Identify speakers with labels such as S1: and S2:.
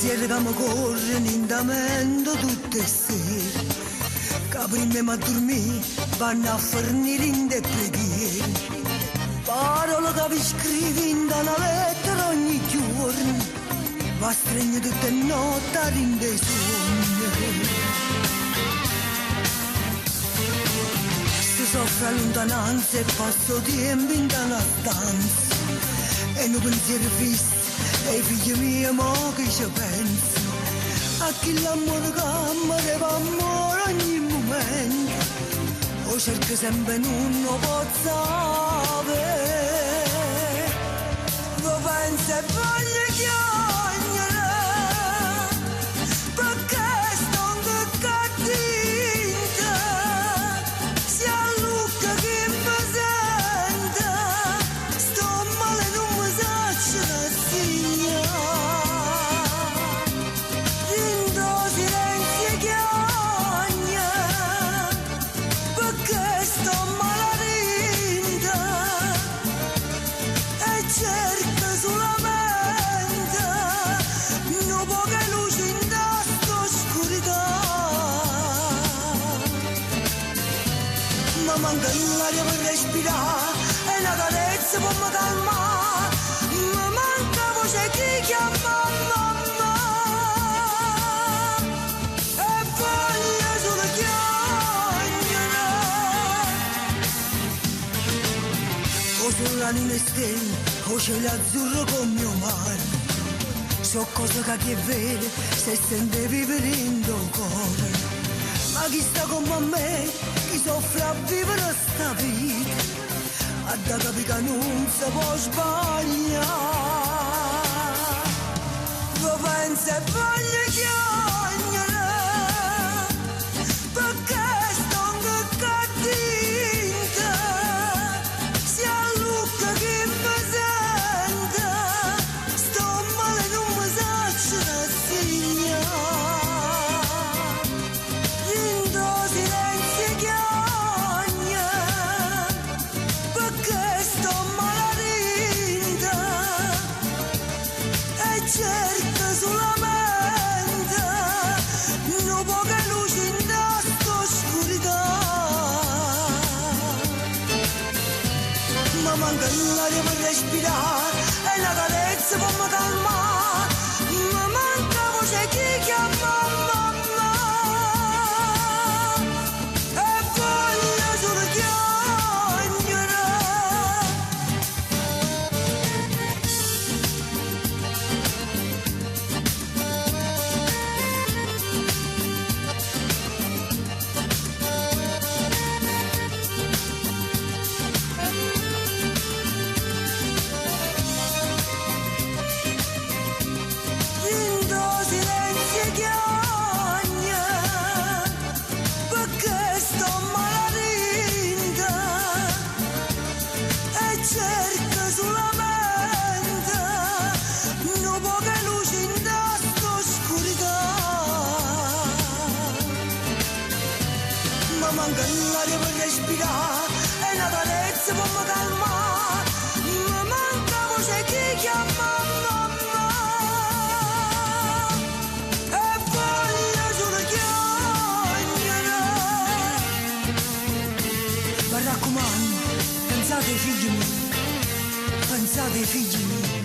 S1: pensieri che mi corrono in mente tutte sere, che prima a dormire vanno a fornire in te preghiere. Parole che vi scrivi in una lettera ogni giorno, va a stringere tutte le notti a rinde sogni. Se soffre a lontananza e passo tempo in una stanza, e non pensiero fisso, e i figli miei mo che ci penso, a chi l'amore che mi deve amore ogni momento, o cerco sempre non lo posso avere, lo penso e voglio chiamare, perché sto cattiva, sia Luca che mi sente, sto male non mi saccio da segnare, dentro silenzio chiagna, perché sto maledetta e cerco solamente una poca luce in questa oscurità. Ma manca l'aria per respirare e una carezza per mi calmare, ma manca voce che chiama mamma e voglio solo chiamare. O sulla luna stelle, o cielo azzurro come mio mare, so cose che è vero se sente vivere in tuo cuore. Ma chi sta come me, chi soffre a vivere sta vita, a da capire che non si può sbagliare. Lo penso e voglio chiamare, perché sto cattiva, sia Luca che mi sente, sto male non mi saccio da segnare, dentro silenzio chiagna, perché sto maledetta e cerco solamente una poca luce in questa oscurità. Ma manca l'aria per respirare e una carezza per mi calmare, ma manca voce che chiama mamma e voglio solo chiamare. Dentro silenzio chiagna, perché sto maledetta e cerco solamente una poca luce in questa oscurità. Ma manca l'aria per respirare e una carezza per mi calmare, ma manca voce che chiama mamma e voglio solo chiamare. Mi raccomando, pensate ai figli miei, pensate ai figli miei.